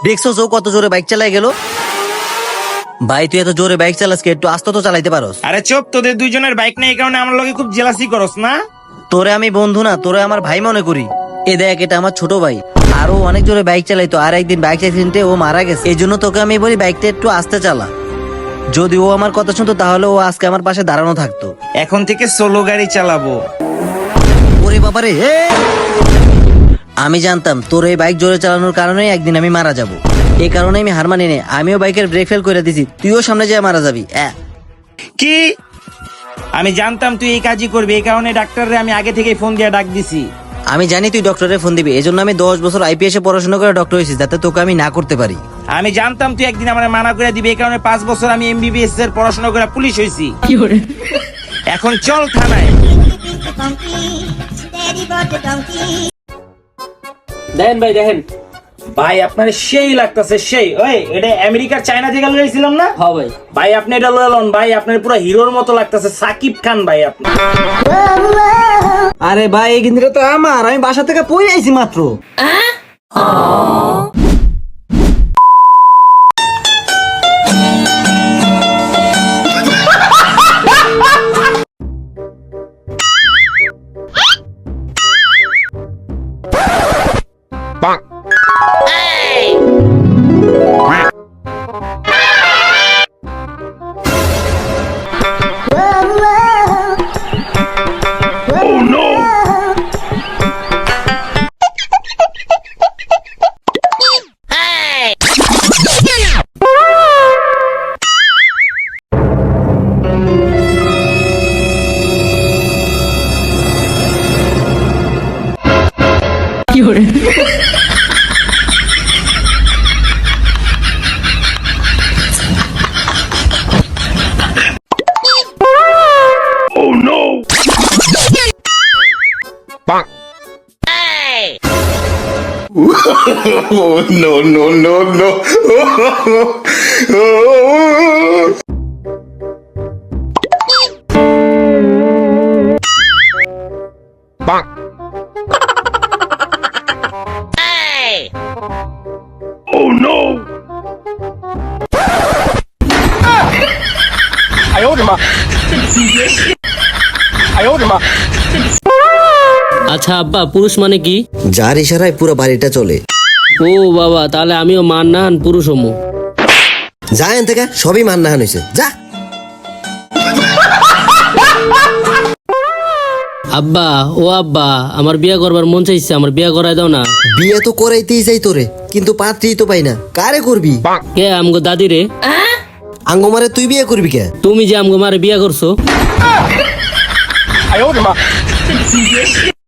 দেখছো ও কত জোরে বাইক চালায় গেল। ভাই তুই এত জোরে বাইক চালাস কি? একটু আস্তে তো চালাইতে পারোস। আরে চুপ, তোদের দুইজনের বাইক নেই, এই কারণে আমার লগে খুব জেলাসি করস না। তোরে আমি বন্ধু না, তোরে আমার ভাই মনে করি। এ দেখ, এটা আমার ছোট ভাই, আরো অনেক জোরে বাইক চালাইতো, আর একদিন বাইক অ্যাক্সিডেন্টে ও মারা গেছে। এই জন্য তোকে আমি বলি বাইকটা একটু আস্তে চালা। যদি ও আমার কথা শুনতো তাহলে ও আজকে আমার পাশে দাঁড়ানো থাকতো। এখন থেকে সোলো গাড়ি চালাবো। ওরে বাবারে, আমি জানতাম তোর এই বাইক জোরে চালানোর কারণে একদিন আমি মারা যাব। এই কারণে আমি হার মানি নে, আমিও বাইকের ব্রেক ফেল করে দিছি, তুইও সামনে যেয়ে মারা যাবি। কি? আমি জানতাম তুই এই কাজই করবি, এই কারণে ডাক্তাররে আমি আগে থেকেই ফোন দিয়ে ডাক দিছি। আমি জানি তুই ডক্টরে ফোন দিবি, এই জন্য আমি 10 বছর আইপিএস এ পড়াশোনা করে ডক্টর হয়েছি, যাতে তোকে আমি না করতে পারি। আমি জানতাম তুই একদিন আমার মানা করে দিবি, এই কারণে 5 বছর আমি এমবিবিএস এর পড়াশোনা করে পুলিশ হয়েছি। এখন চল থানায়। দেখেন ভাই দেখেন। ভাই আপনার সেই লাগতেছে সেই। ওই এটা আমেরিকার চায়না থেকে লইছিলাম না? হ্যাঁ ভাই। ভাই আপনি এটা লইলেন ভাই, আপনার পুরো হিরোর মতো লাগতেছে, সাকিব খান ভাই আপনি। আরে ভাই এই গিন্দিটা তো আমার, আমি বাসা থেকে পড়ে আইছি মাত্র। Oh, no, no, no, no. Oh, no. আচ্ছা আব্বা, পুরুষ মানে কি? যার ইশারায় পুরো বাড়িটা চলে। ও বাবা, তাহলে আমিও মান নাহান পুরুষ হমু। যা এন থেকে, সবই মান্নাহান হয়েছে, যা। আব্বা ও আব্বা, আমার বিয়া করবার মন চাইছে, আমার বিয়া করাই দাও না। বিয়ে তো করাইতেই চাই তোরে, কিন্তু পাত্রী তো পাই না, কারে করবি? কে আমগো দাদি রে? আঙ্গমারে তুই বিয়ে করবি কে? তুমি যে আমগো মারে বিয়া করছো।